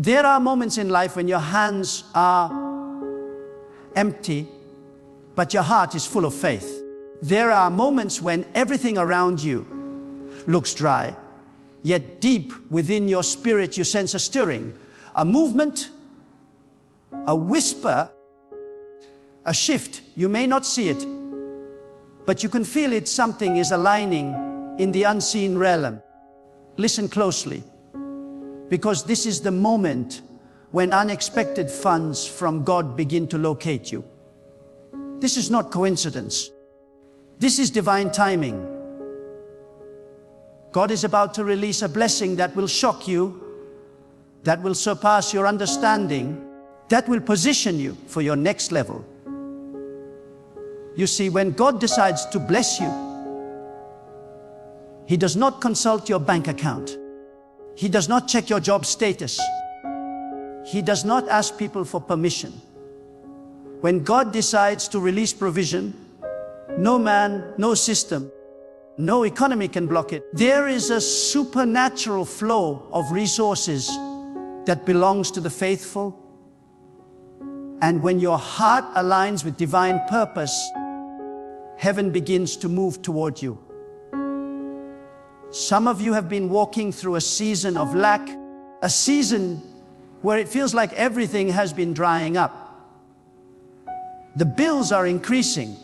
There are moments in life when your hands are empty, but your heart is full of faith. There are moments when everything around you looks dry, yet deep within your spirit you sense a stirring, a movement, a whisper, a shift. You may not see it, but you can feel it. Something is aligning in the unseen realm. Listen closely, because this is the moment when unexpected funds from God begin to locate you. This is not coincidence. This is divine timing. God is about to release a blessing that will shock you, that will surpass your understanding, that will position you for your next level. You see, when God decides to bless you, He does not consult your bank account. He does not check your job status. He does not ask people for permission. When God decides to release provision, no man, no system, no economy can block it. There is a supernatural flow of resources that belongs to the faithful. And when your heart aligns with divine purpose, heaven begins to move toward you. Some of you have been walking through a season of lack, a season where it feels like everything has been drying up. The bills are increasing,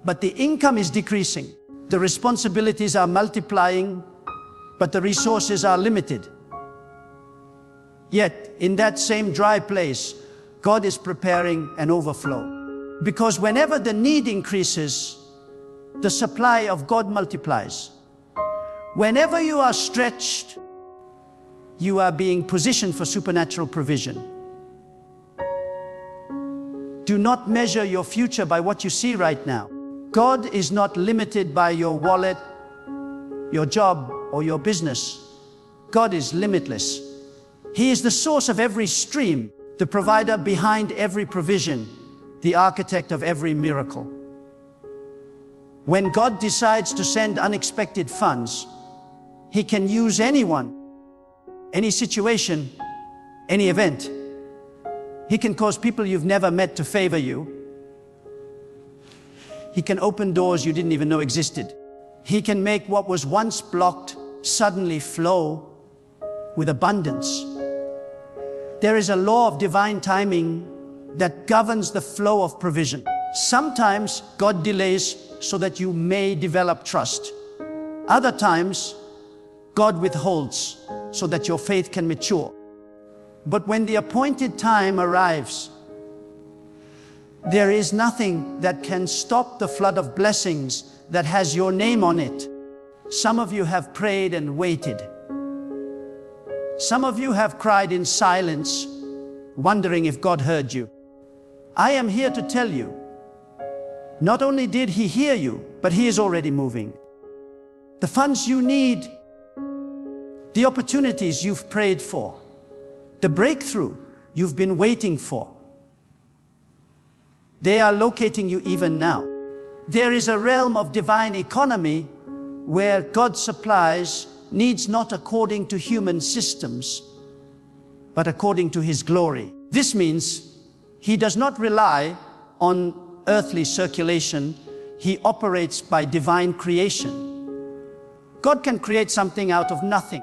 but the income is decreasing. The responsibilities are multiplying, but the resources are limited. Yet, in that same dry place, God is preparing an overflow. Because whenever the need increases, the supply of God multiplies. Whenever you are stretched, you are being positioned for supernatural provision. Do not measure your future by what you see right now. God is not limited by your wallet, your job, or your business. God is limitless. He is the source of every stream, the provider behind every provision, the architect of every miracle. When God decides to send unexpected funds, He can use anyone, any situation, any event. He can cause people you've never met to favor you. He can open doors you didn't even know existed. He can make what was once blocked suddenly flow with abundance. There is a law of divine timing that governs the flow of provision. Sometimes God delays so that you may develop trust. Other times, God withholds so that your faith can mature. But when the appointed time arrives, there is nothing that can stop the flood of blessings that has your name on it. Some of you have prayed and waited. Some of you have cried in silence, wondering if God heard you. I am here to tell you, not only did He hear you, but He is already moving. The funds you need, the opportunities you've prayed for, the breakthrough you've been waiting for, they are locating you even now. There is a realm of divine economy where God supplies needs not according to human systems, but according to His glory. This means He does not rely on earthly circulation. He operates by divine creation. God can create something out of nothing.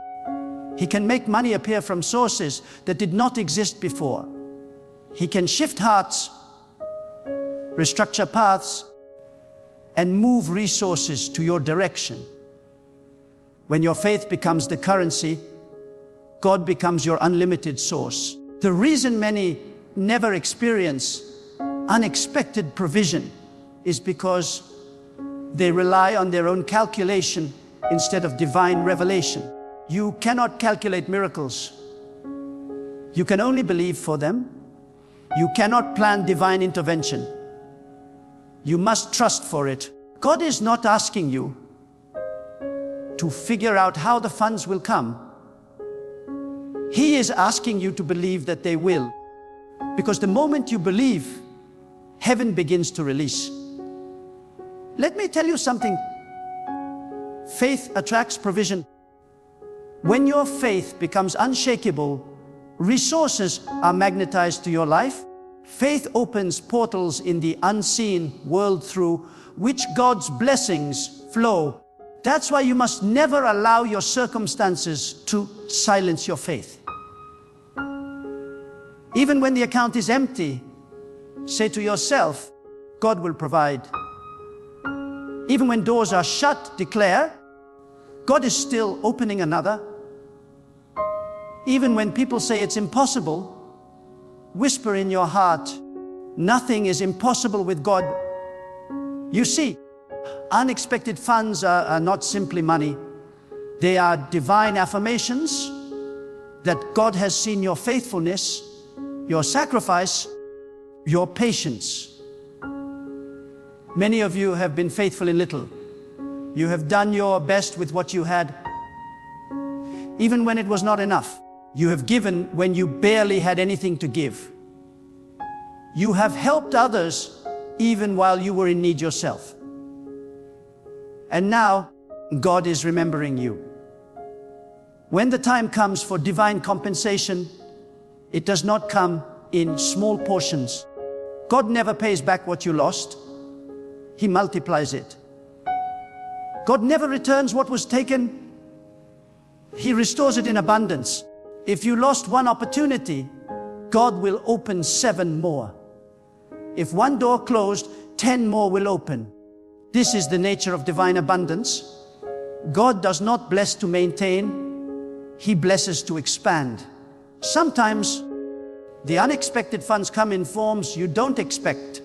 He can make money appear from sources that did not exist before. He can shift hearts, restructure paths, and move resources to your direction. When your faith becomes the currency, God becomes your unlimited source. The reason many never experience unexpected provision is because they rely on their own calculation instead of divine revelation. You cannot calculate miracles. You can only believe for them. You cannot plan divine intervention. You must trust for it. God is not asking you to figure out how the funds will come. He is asking you to believe that they will. Because the moment you believe, heaven begins to release. Let me tell you something. Faith attracts provision. When your faith becomes unshakable, Resources are magnetized to your life. Faith opens portals in the unseen world through which God's blessings flow. That's why you must never allow your circumstances to silence your faith. Even when the account is empty, say to yourself, God will provide. Even when doors are shut, declare, God is still opening another. Even when people say it's impossible, whisper in your heart, nothing is impossible with God. You see, unexpected funds are not simply money. They are divine affirmations that God has seen your faithfulness, your sacrifice, your patience. Many of you have been faithful in little. You have done your best with what you had, even when it was not enough. You have given when you barely had anything to give. You have helped others even while you were in need yourself. And now, God is remembering you. When the time comes for divine compensation, it does not come in small portions. God never pays back what you lost. He multiplies it. God never returns what was taken. He restores it in abundance. If you lost one opportunity, God will open 7 more. If one door closed, 10 more will open. This is the nature of divine abundance. God does not bless to maintain. He blesses to expand. Sometimes the unexpected funds come in forms you don't expect.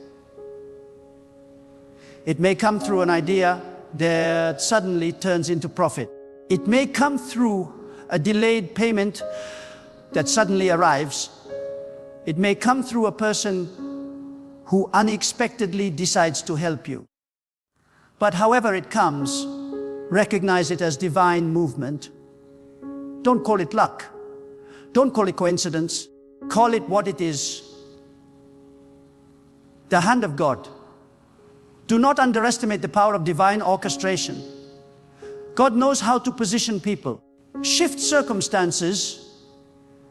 It may come through an idea that suddenly turns into profit. It may come through a delayed payment that suddenly arrives. It may come through a person who unexpectedly decides to help you. But however it comes, recognize it as divine movement. Don't call it luck. Don't call it coincidence. Call it what it is. The hand of God. Do not underestimate the power of divine orchestration. God knows how to position people, shift circumstances,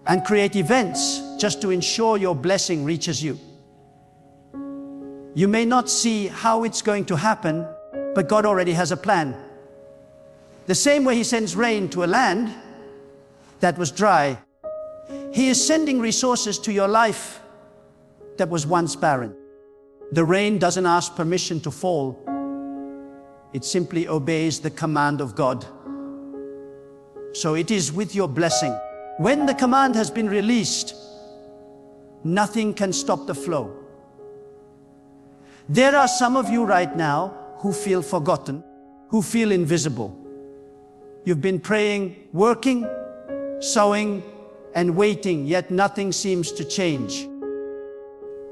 and create events just to ensure your blessing reaches you. You may not see how it's going to happen, but God already has a plan. The same way He sends rain to a land that was dry, He is sending resources to your life that was once barren. The rain doesn't ask permission to fall. It simply obeys the command of God. So it is with your blessing. When the command has been released, nothing can stop the flow. There are some of you right now who feel forgotten, who feel invisible. You've been praying, working, sowing, and waiting, yet nothing seems to change.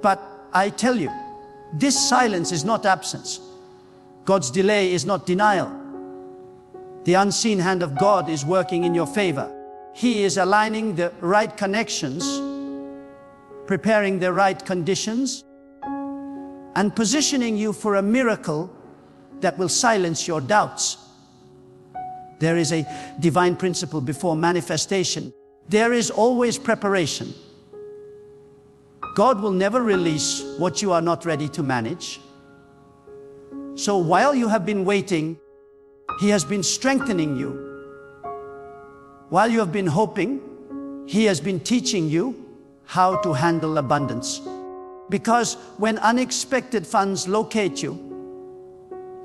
But I tell you, this silence is not absence. God's delay is not denial. The unseen hand of God is working in your favor. He is aligning the right connections, preparing the right conditions, and positioning you for a miracle that will silence your doubts. There is a divine principle before manifestation. There is always preparation. God will never release what you are not ready to manage. So while you have been waiting, He has been strengthening you. While you have been hoping, He has been teaching you how to handle abundance. Because when unexpected funds locate you,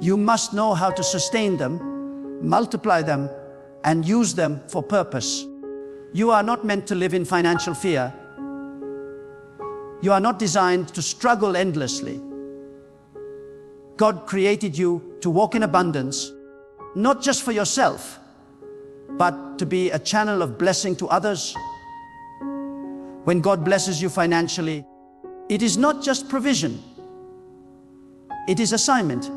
you must know how to sustain them, multiply them, and use them for purpose. You are not meant to live in financial fear. You are not designed to struggle endlessly. God created you to walk in abundance, not just for yourself, but to be a channel of blessing to others. When God blesses you financially, it is not just provision. It is assignment.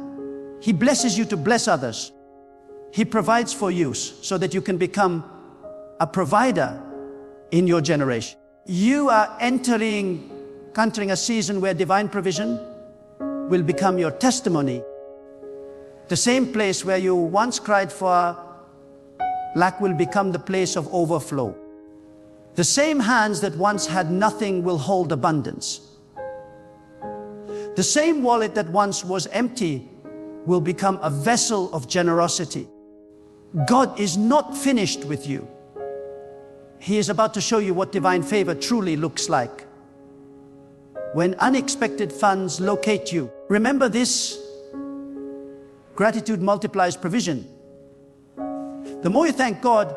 He blesses you to bless others. He provides for you so that you can become a provider in your generation. You are entering a season where divine provision will become your testimony. The same place where you once cried for lack will become the place of overflow. The same hands that once had nothing will hold abundance. The same wallet that once was empty will become a vessel of generosity. God is not finished with you. He is about to show you what divine favor truly looks like. When unexpected funds locate you, remember this: gratitude multiplies provision. The more you thank God,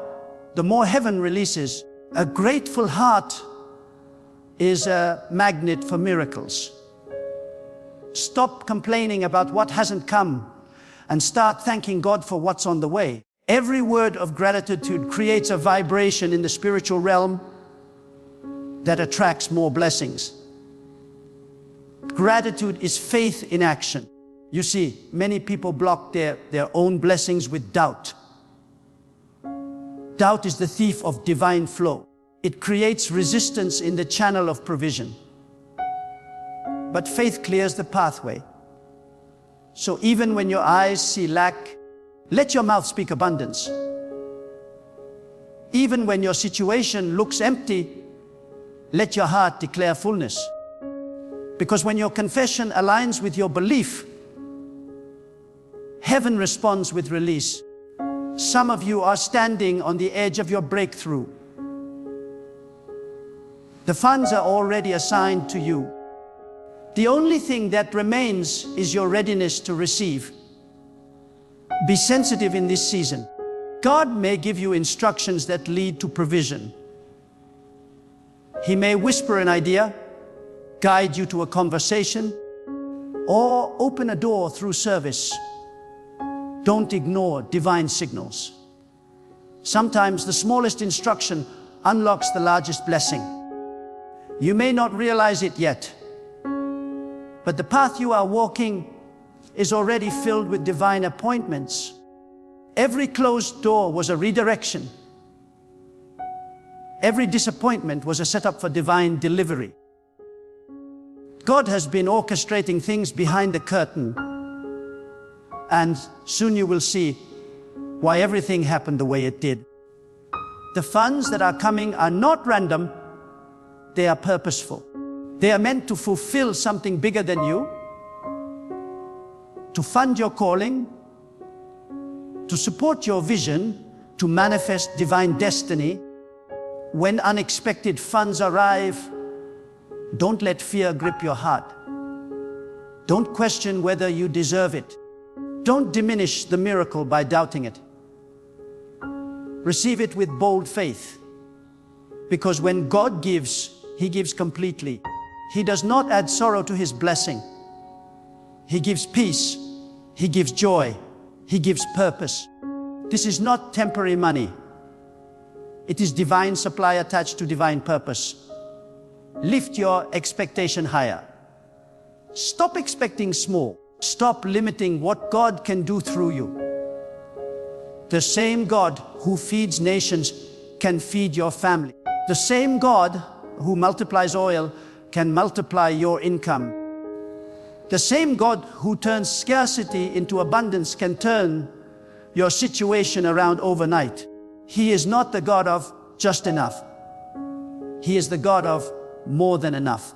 the more heaven releases. A grateful heart is a magnet for miracles. Stop complaining about what hasn't come and start thanking God for what's on the way. Every word of gratitude creates a vibration in the spiritual realm that attracts more blessings. Gratitude is faith in action. You see, many people block their own blessings with doubt. Doubt is the thief of divine flow. It creates resistance in the channel of provision. But faith clears the pathway. So even when your eyes see lack, let your mouth speak abundance. Even when your situation looks empty, let your heart declare fullness. Because when your confession aligns with your belief, heaven responds with release. Some of you are standing on the edge of your breakthrough. The funds are already assigned to you. The only thing that remains is your readiness to receive. Be sensitive in this season. God may give you instructions that lead to provision. He may whisper an idea, guide you to a conversation, or open a door through service. Don't ignore divine signals. Sometimes the smallest instruction unlocks the largest blessing. You may not realize it yet, but the path you are walking is already filled with divine appointments. Every closed door was a redirection. Every disappointment was a setup for divine delivery. God has been orchestrating things behind the curtain, and soon you will see why everything happened the way it did. The funds that are coming are not random, they are purposeful. They are meant to fulfill something bigger than you, to fund your calling, to support your vision, to manifest divine destiny. When unexpected funds arrive, don't let fear grip your heart. Don't question whether you deserve it. Don't diminish the miracle by doubting it. Receive it with bold faith, because when God gives, He gives completely. He does not add sorrow to His blessing. He gives peace. He gives joy. He gives purpose. This is not temporary money. It is divine supply attached to divine purpose. Lift your expectation higher. Stop expecting small. Stop limiting what God can do through you. The same God who feeds nations can feed your family. The same God who multiplies oil can multiply your income. The same God who turns scarcity into abundance can turn your situation around overnight. He is not the God of just enough. He is the God of more than enough.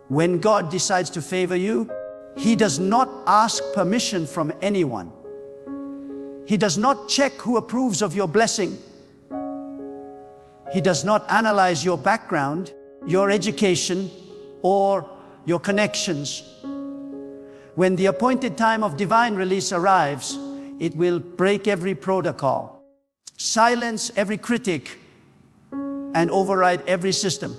When God decides to favor you, He does not ask permission from anyone. He does not check who approves of your blessing. He does not analyze your background, your education, or your connections. When the appointed time of divine release arrives, it will break every protocol, silence every critic, and override every system.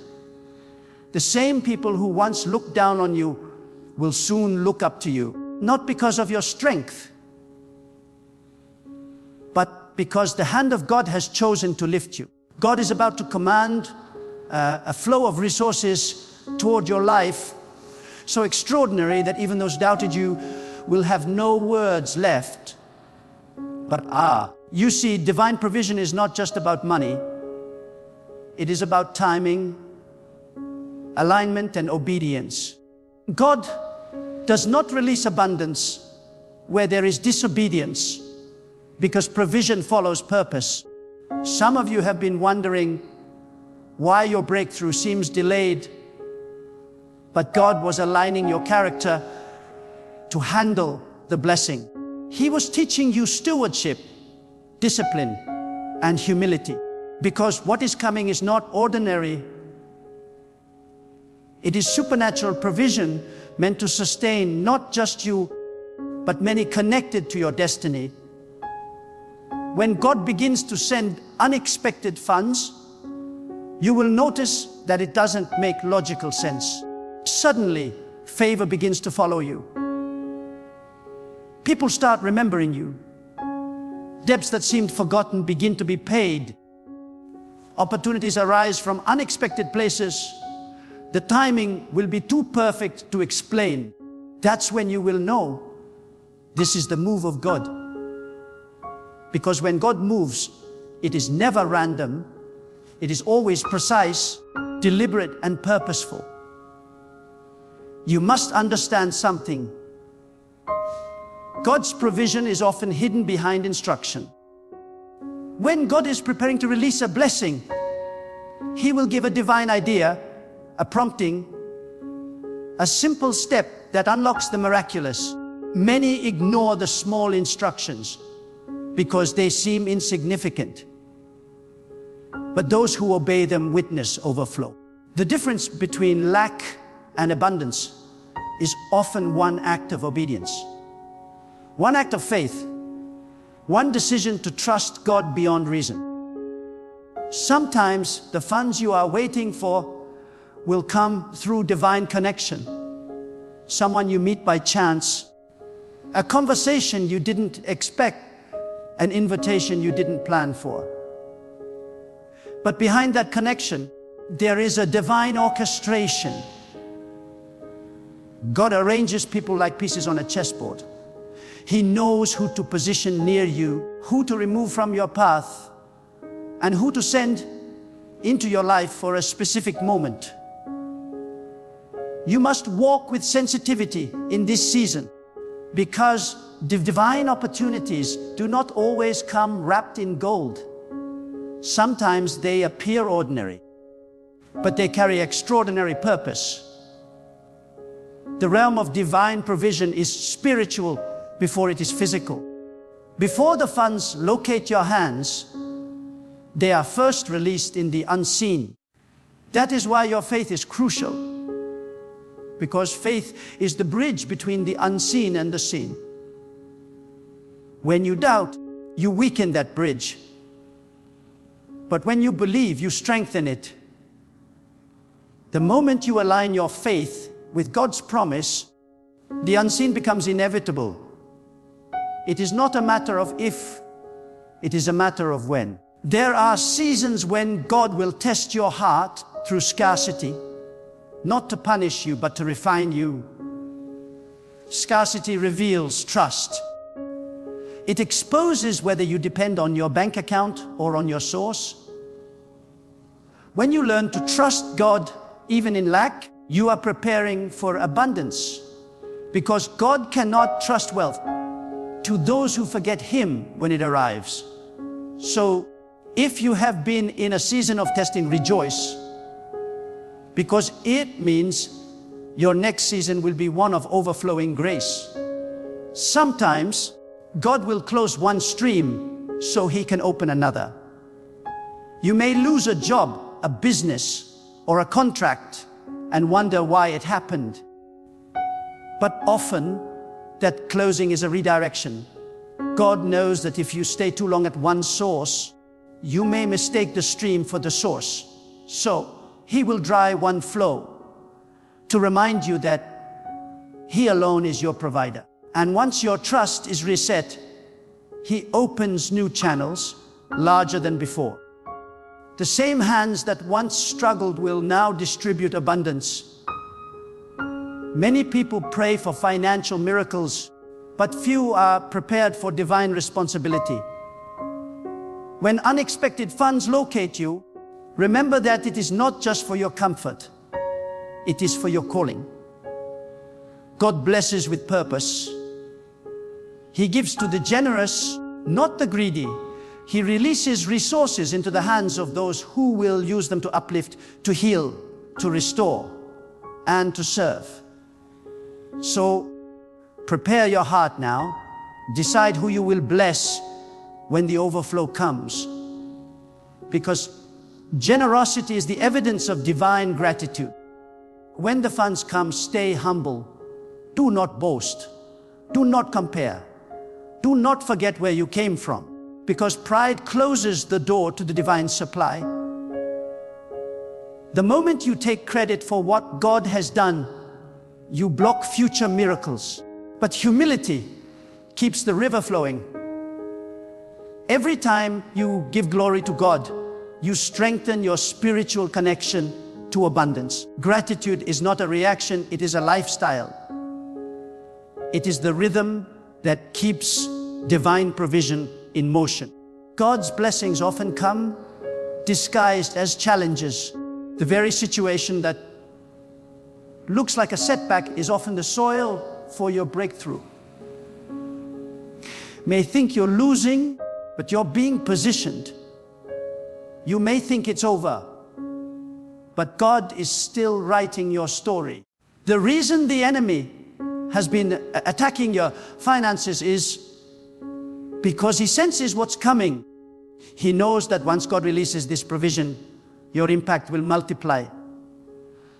The same people who once looked down on you will soon look up to you, not because of your strength, but because the hand of God has chosen to lift you. God is about to command a flow of resources toward your life so extraordinary that even those doubted you will have no words left but ah. You see, divine provision is not just about money. It is about timing, alignment, and obedience. God does not release abundance where there is disobedience, because provision follows purpose. Some of you have been wondering why your breakthrough seems delayed, but God was aligning your character to handle the blessing. He was teaching you stewardship, discipline, and humility. Because what is coming is not ordinary. It is supernatural provision meant to sustain not just you, but many connected to your destiny. When God begins to send unexpected funds, you will notice that it doesn't make logical sense. Suddenly, favor begins to follow you. People start remembering you. Debts that seemed forgotten begin to be paid. Opportunities arise from unexpected places. The timing will be too perfect to explain. That's when you will know this is the move of God. Because when God moves, it is never random. It is always precise, deliberate, and purposeful. You must understand something. God's provision is often hidden behind instruction. When God is preparing to release a blessing, He will give a divine idea, a prompting, a simple step that unlocks the miraculous. Many ignore the small instructions because they seem insignificant. But those who obey them witness overflow. The difference between lack and abundance is often one act of obedience. One act of faith. One decision to trust God beyond reason. Sometimes the funds you are waiting for will come through divine connection. Someone you meet by chance. A conversation you didn't expect. An invitation you didn't plan for. But behind that connection, there is a divine orchestration. God arranges people like pieces on a chessboard. He knows who to position near you, who to remove from your path, and who to send into your life for a specific moment. You must walk with sensitivity in this season, because the divine opportunities do not always come wrapped in gold. Sometimes they appear ordinary, but they carry extraordinary purpose. The realm of divine provision is spiritual before it is physical. Before the funds locate your hands, they are first released in the unseen. That is why your faith is crucial, because faith is the bridge between the unseen and the seen. When you doubt, you weaken that bridge. But when you believe, you strengthen it. The moment you align your faith with God's promise, the unseen becomes inevitable. It is not a matter of if, it is a matter of when. There are seasons when God will test your heart through scarcity, not to punish you, but to refine you. Scarcity reveals trust. It exposes whether you depend on your bank account or on your source. When you learn to trust God, even in lack, you are preparing for abundance. Because God cannot trust wealth to those who forget Him when it arrives. So, if you have been in a season of testing, rejoice. Because it means your next season will be one of overflowing grace. Sometimes, God will close one stream so He can open another. You may lose a job, a business, or a contract and wonder why it happened. But often, that closing is a redirection. God knows that if you stay too long at one source, you may mistake the stream for the source. So, He will dry one flow to remind you that He alone is your provider. And once your trust is reset, He opens new channels larger than before. The same hands that once struggled will now distribute abundance. Many people pray for financial miracles, but few are prepared for divine responsibility. When unexpected funds locate you, remember that it is not just for your comfort, it is for your calling. God blesses with purpose. He gives to the generous, not the greedy. He releases resources into the hands of those who will use them to uplift, to heal, to restore, and to serve. So prepare your heart now. Decide who you will bless when the overflow comes. Because generosity is the evidence of divine gratitude. When the funds come, stay humble. Do not boast. Do not compare. Do not forget where you came from, because pride closes the door to the divine supply. The moment you take credit for what God has done, you block future miracles. But humility keeps the river flowing. Every time you give glory to God, you strengthen your spiritual connection to abundance. Gratitude is not a reaction, it is a lifestyle. It is the rhythm that keeps divine provision in motion. God's blessings often come disguised as challenges. The very situation that looks like a setback is often the soil for your breakthrough. May think you're losing, but you're being positioned. You may think it's over, but God is still writing your story. The reason the enemy has been attacking your finances is because he senses what's coming. He knows that once God releases this provision, your impact will multiply.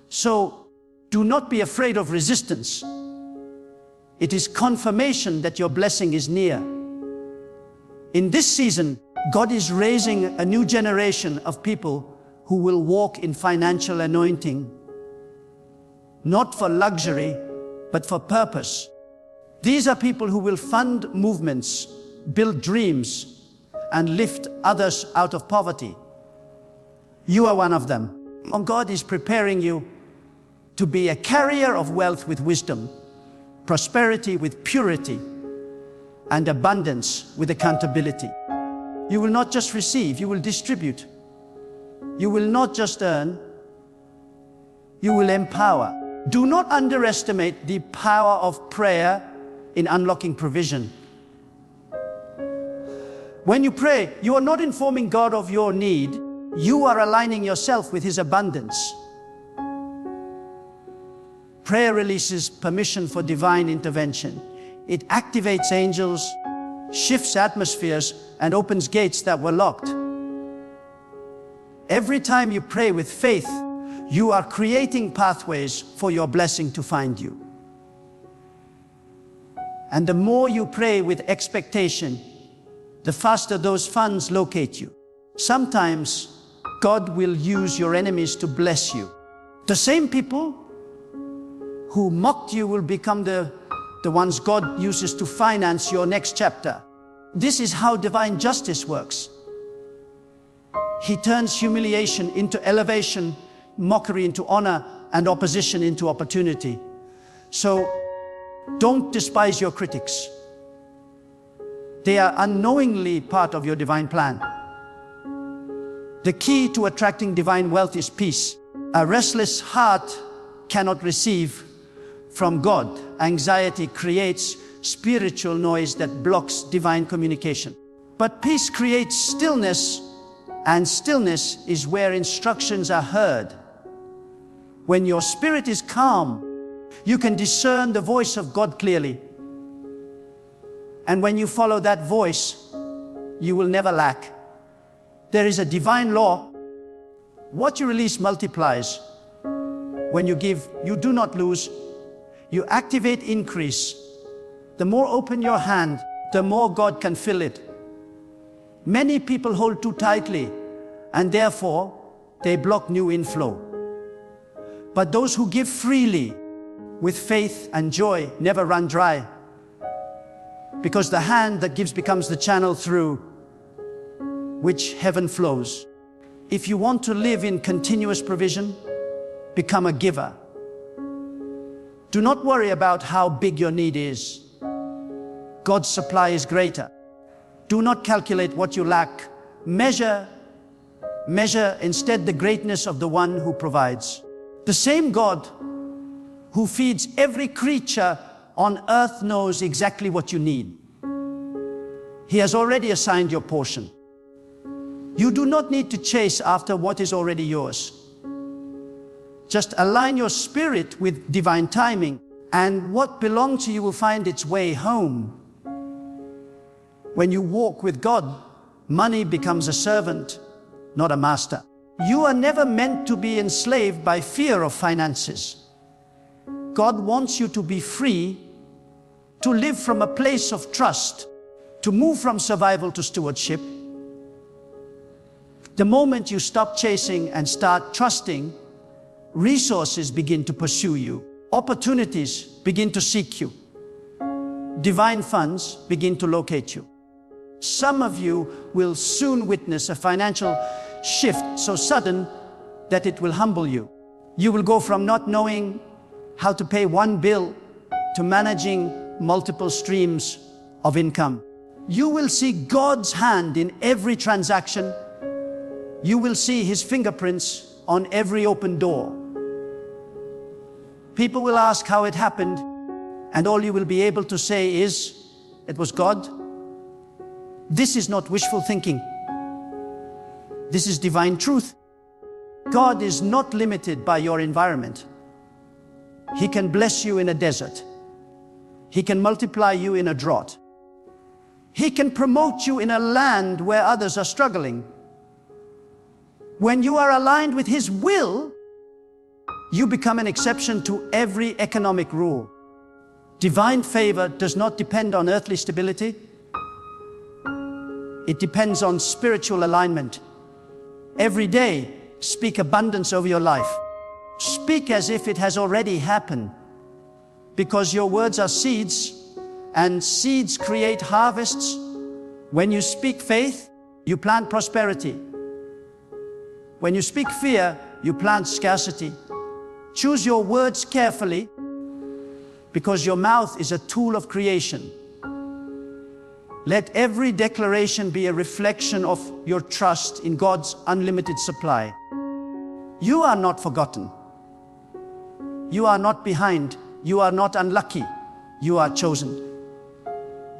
So do not be afraid of resistance. It is confirmation that your blessing is near. In this season, God is raising a new generation of people who will walk in financial anointing, not for luxury, but for purpose. These are people who will fund movements, build dreams, and lift others out of poverty. You are one of them. And God is preparing you to be a carrier of wealth with wisdom, prosperity with purity, and abundance with accountability. You will not just receive, you will distribute. You will not just earn, you will empower. Do not underestimate the power of prayer in unlocking provision. When you pray, you are not informing God of your need, you are aligning yourself with His abundance. Prayer releases permission for divine intervention. It activates angels, shifts atmospheres, and opens gates that were locked. Every time you pray with faith, you are creating pathways for your blessing to find you. And the more you pray with expectation, the faster those funds locate you. Sometimes God will use your enemies to bless you. The same people who mocked you will become the ones God uses to finance your next chapter. This is how divine justice works. He turns humiliation into elevation, mockery into honor, and opposition into opportunity. So don't despise your critics. They are unknowingly part of your divine plan. The key to attracting divine wealth is peace. A restless heart cannot receive from God. Anxiety creates spiritual noise that blocks divine communication. But peace creates stillness, and stillness is where instructions are heard. When your spirit is calm, you can discern the voice of God clearly. And when you follow that voice, you will never lack. There is a divine law. What you release multiplies. When you give, you do not lose. You activate increase. The more open your hand, the more God can fill it. Many people hold too tightly, and therefore they block new inflow. But those who give freely, with faith and joy, never run dry. Because the hand that gives becomes the channel through which heaven flows. If you want to live in continuous provision, become a giver. Do not worry about how big your need is. God's supply is greater. Do not calculate what you lack. Measure instead the greatness of the one who provides. The same God who feeds every creature on earth knows exactly what you need. He has already assigned your portion. You do not need to chase after what is already yours. Just align your spirit with divine timing, and what belongs to you will find its way home. When you walk with God, money becomes a servant, not a master. You are never meant to be enslaved by fear of finances. God wants you to be free, to live from a place of trust, to move from survival to stewardship. The moment you stop chasing and start trusting, resources begin to pursue you. Opportunities begin to seek you. Divine funds begin to locate you. Some of you will soon witness a financial shift so sudden that it will humble you. You will go from not knowing how to pay one bill to managing multiple streams of income. You will see God's hand in every transaction. You will see His fingerprints on every open door. People will ask how it happened, and all you will be able to say is, it was God. This is not wishful thinking. This is divine truth. God is not limited by your environment. He can bless you in a desert. He can multiply you in a drought. He can promote you in a land where others are struggling. When you are aligned with His will, you become an exception to every economic rule. Divine favor does not depend on earthly stability. It depends on spiritual alignment. Every day, speak abundance over your life. Speak as if it has already happened, because your words are seeds, and seeds create harvests. When you speak faith, you plant prosperity. When you speak fear, you plant scarcity. Choose your words carefully, because your mouth is a tool of creation. Let every declaration be a reflection of your trust in God's unlimited supply. You are not forgotten. You are not behind. You are not unlucky. You are chosen.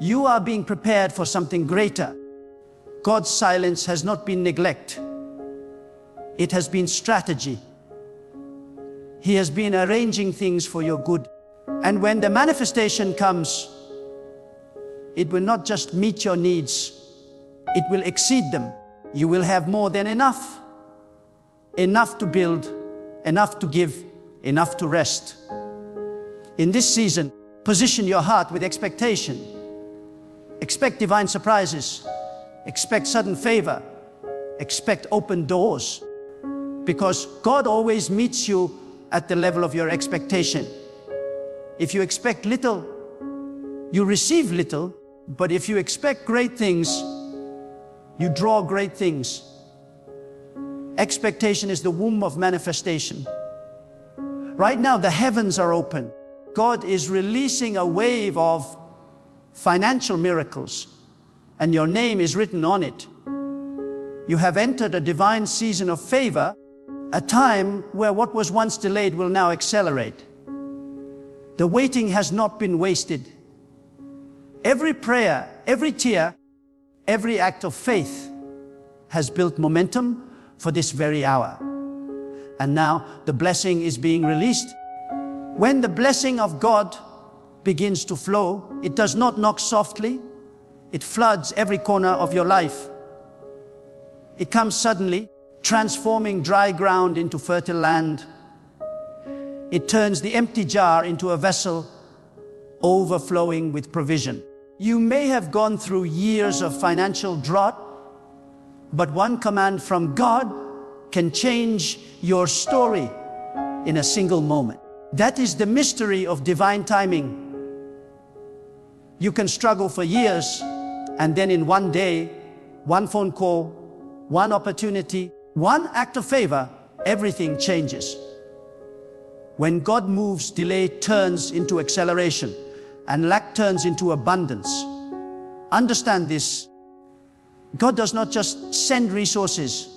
You are being prepared for something greater. God's silence has not been neglect. It has been strategy. He has been arranging things for your good. And when the manifestation comes, it will not just meet your needs, it will exceed them. You will have more than enough. Enough to build, enough to give, enough to rest. In this season, position your heart with expectation. Expect divine surprises. Expect sudden favor. Expect open doors. Because God always meets you at the level of your expectation. If you expect little, you receive little. But if you expect great things, you draw great things. Expectation is the womb of manifestation. Right now, the heavens are open. God is releasing a wave of financial miracles, and your name is written on it. You have entered a divine season of favor, a time where what was once delayed will now accelerate. The waiting has not been wasted. Every prayer, every tear, every act of faith has built momentum for this very hour. And now the blessing is being released. When the blessing of God begins to flow, it does not knock softly. It floods every corner of your life. It comes suddenly, transforming dry ground into fertile land. It turns the empty jar into a vessel overflowing with provision. You may have gone through years of financial drought, but one command from God can change your story in a single moment. That is the mystery of divine timing. You can struggle for years, and then in one day, one phone call, one opportunity, one act of favor, everything changes. When God moves, delay turns into acceleration, and lack turns into abundance. Understand this. God does not just send resources.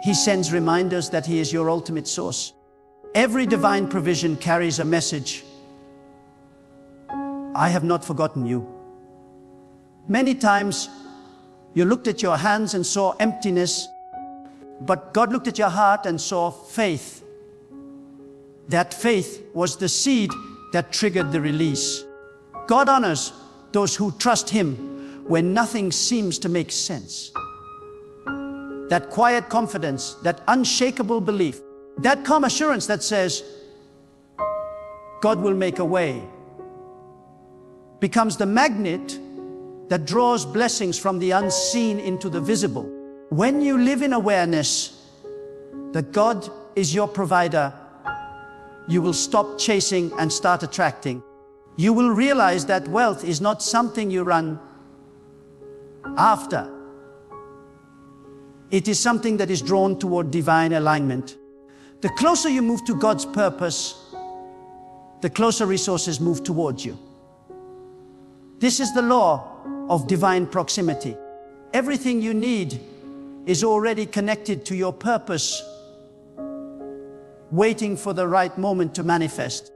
He sends reminders that He is your ultimate source. Every divine provision carries a message. I have not forgotten you. Many times, You looked at your hands and saw emptiness, but God looked at your heart and saw faith. That faith was the seed that triggered the release. God honors those who trust Him when nothing seems to make sense. That quiet confidence, that unshakable belief, that calm assurance that says, God will make a way, becomes the magnet that draws blessings from the unseen into the visible. When you live in awareness that God is your provider, you will stop chasing and start attracting. You will realize that wealth is not something you run after. It is something that is drawn toward divine alignment. The closer you move to God's purpose, the closer resources move towards you. This is the law of divine proximity. Everything you need is already connected to your purpose, waiting for the right moment to manifest.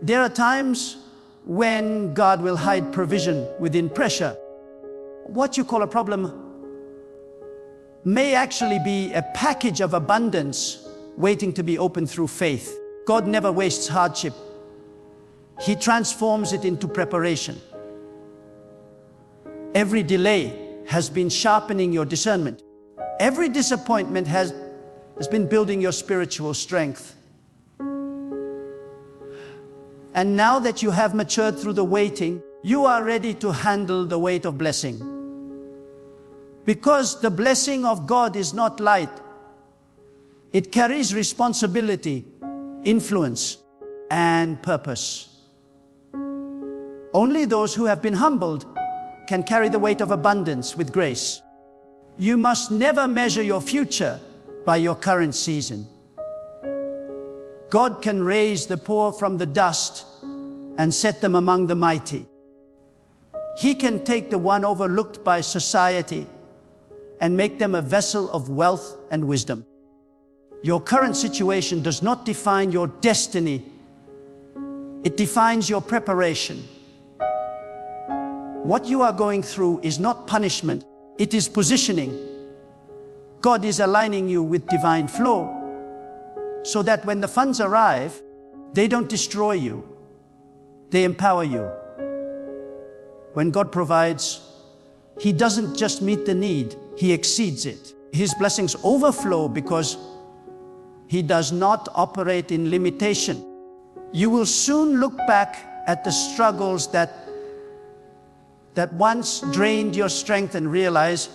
There are times when God will hide provision within pressure. What you call a problem may actually be a package of abundance waiting to be opened through faith. God never wastes hardship. He transforms it into preparation. Every delay has been sharpening your discernment. Every disappointment has been building your spiritual strength. And now that you have matured through the waiting, you are ready to handle the weight of blessing. Because the blessing of God is not light. It carries responsibility, influence, and purpose. Only those who have been humbled can carry the weight of abundance with grace. You must never measure your future by your current season. God can raise the poor from the dust and set them among the mighty. He can take the one overlooked by society and make them a vessel of wealth and wisdom. Your current situation does not define your destiny. It defines your preparation. What you are going through is not punishment, it is positioning. God is aligning you with divine flow so that when the funds arrive, they don't destroy you, they empower you. When God provides, He doesn't just meet the need, He exceeds it. His blessings overflow because He does not operate in limitation. You will soon look back at the struggles that once drained your strength and realize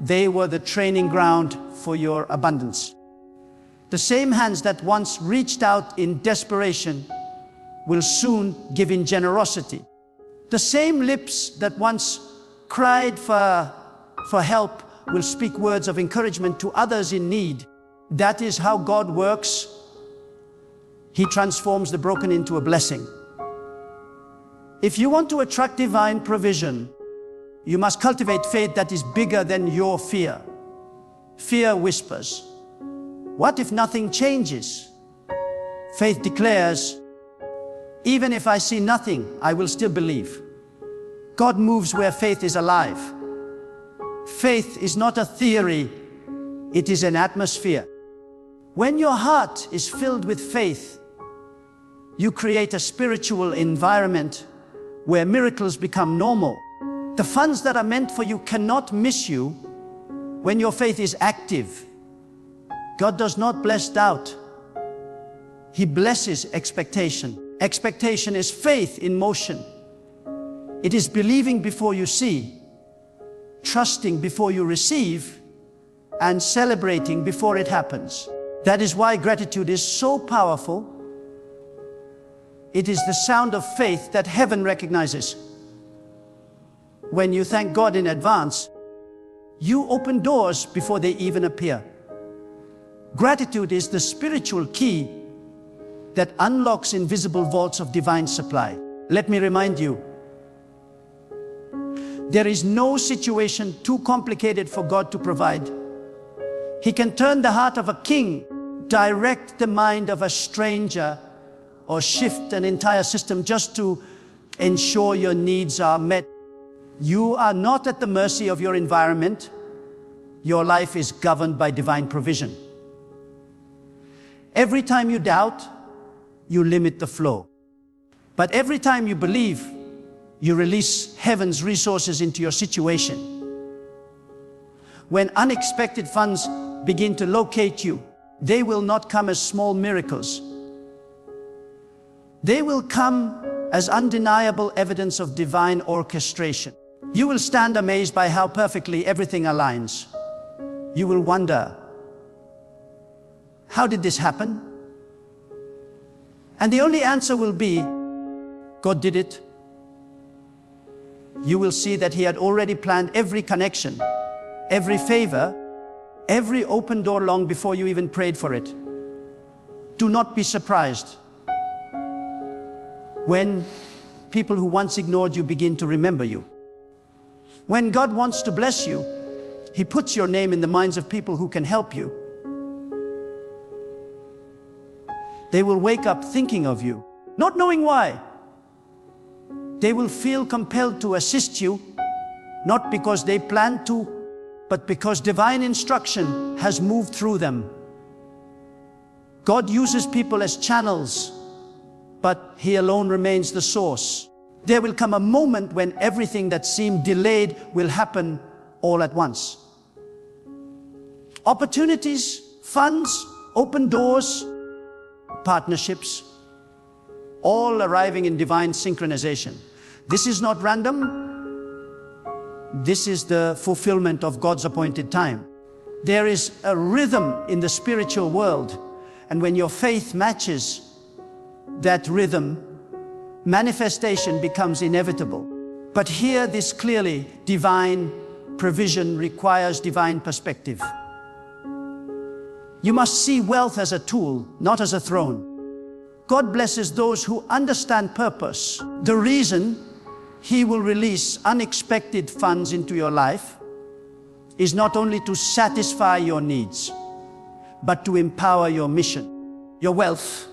they were the training ground for your abundance. The same hands that once reached out in desperation will soon give in generosity. The same lips that once cried for help will speak words of encouragement to others in need. That is how God works. He transforms the broken into a blessing. If you want to attract divine provision, you must cultivate faith that is bigger than your fear. Fear whispers, "What if nothing changes?" Faith declares, "Even if I see nothing, I will still believe." God moves where faith is alive. Faith is not a theory, it is an atmosphere. When your heart is filled with faith, you create a spiritual environment where miracles become normal. The funds that are meant for you cannot miss you when your faith is active. God does not bless doubt. He blesses expectation. Expectation is faith in motion. It is believing before you see, trusting before you receive, and celebrating before it happens. That is why gratitude is so powerful. It is the sound of faith that heaven recognizes. When you thank God in advance, you open doors before they even appear. Gratitude is the spiritual key that unlocks invisible vaults of divine supply. Let me remind you, there is no situation too complicated for God to provide. He can turn the heart of a king, direct the mind of a stranger, or shift an entire system just to ensure your needs are met. You are not at the mercy of your environment. Your life is governed by divine provision. Every time you doubt, you limit the flow. But every time you believe, you release heaven's resources into your situation. When unexpected funds begin to locate you, they will not come as small miracles. They will come as undeniable evidence of divine orchestration. You will stand amazed by how perfectly everything aligns. You will wonder, how did this happen? And the only answer will be, God did it. You will see that He had already planned every connection, every favor, every open door long before you even prayed for it. Do not be surprised when people who once ignored you begin to remember you. When God wants to bless you, He puts your name in the minds of people who can help you. They will wake up thinking of you, not knowing why. They will feel compelled to assist you, not because they plan to, but because divine instruction has moved through them. God uses people as channels, but He alone remains the source. There will come a moment when everything that seemed delayed will happen all at once. Opportunities, funds, open doors, partnerships, all arriving in divine synchronization. This is not random. This is the fulfillment of God's appointed time. There is a rhythm in the spiritual world, and when your faith matches that rhythm, manifestation becomes inevitable. But hear this clearly: divine provision requires divine perspective. You must see wealth as a tool, not as a throne. God blesses those who understand purpose. The reason He will release unexpected funds into your life is not only to satisfy your needs, but to empower your mission. Your wealth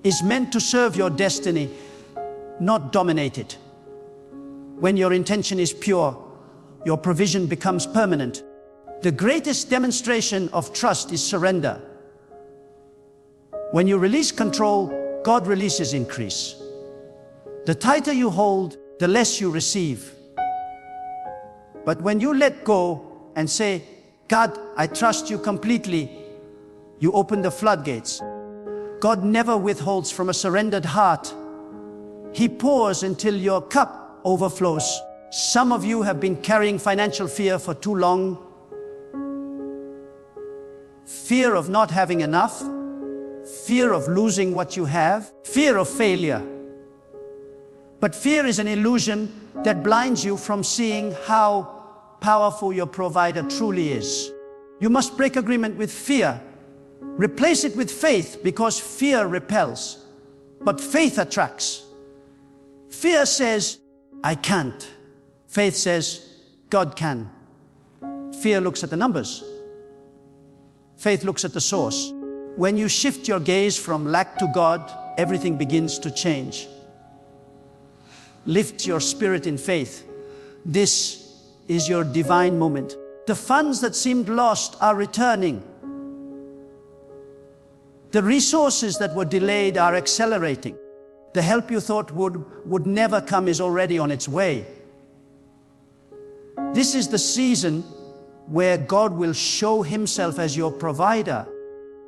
is meant to serve your destiny, not dominate it. When your intention is pure, your provision becomes permanent. The greatest demonstration of trust is surrender. When you release control, God releases increase. The tighter you hold, the less you receive. But when you let go and say, God, I trust you completely, you open the floodgates. God never withholds from a surrendered heart. He pours until your cup overflows. Some of you have been carrying financial fear for too long. Fear of not having enough, fear of losing what you have, fear of failure. But fear is an illusion that blinds you from seeing how powerful your provider truly is. You must break agreement with fear. Replace it with faith, because fear repels, but faith attracts. Fear says, I can't. Faith says, God can. Fear looks at the numbers. Faith looks at the source. When you shift your gaze from lack to God, everything begins to change. Lift your spirit in faith. This is your divine moment. The funds that seemed lost are returning. The resources that were delayed are accelerating. The help you thought would never come is already on its way. This is the season where God will show Himself as your provider,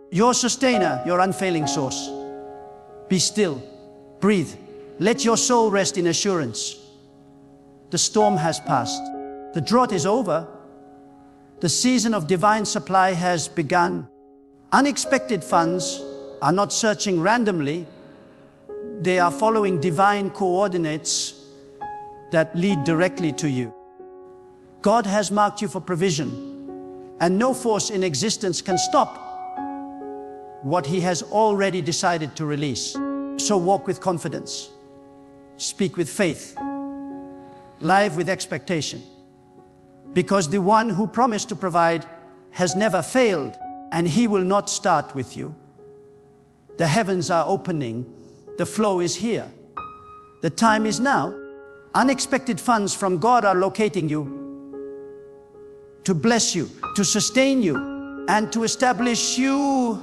your sustainer, your unfailing source. Be still, breathe, let your soul rest in assurance. The storm has passed, the drought is over, the season of divine supply has begun. Unexpected funds are not searching randomly, they are following divine coordinates that lead directly to you. God has marked you for provision, and no force in existence can stop what He has already decided to release. So walk with confidence, speak with faith, live with expectation, because the one who promised to provide has never failed, and He will not start with you. The heavens are opening, the flow is here, the time is now. Unexpected funds from God are locating you to bless you, to sustain you, and to establish you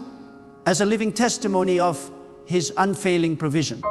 as a living testimony of His unfailing provision.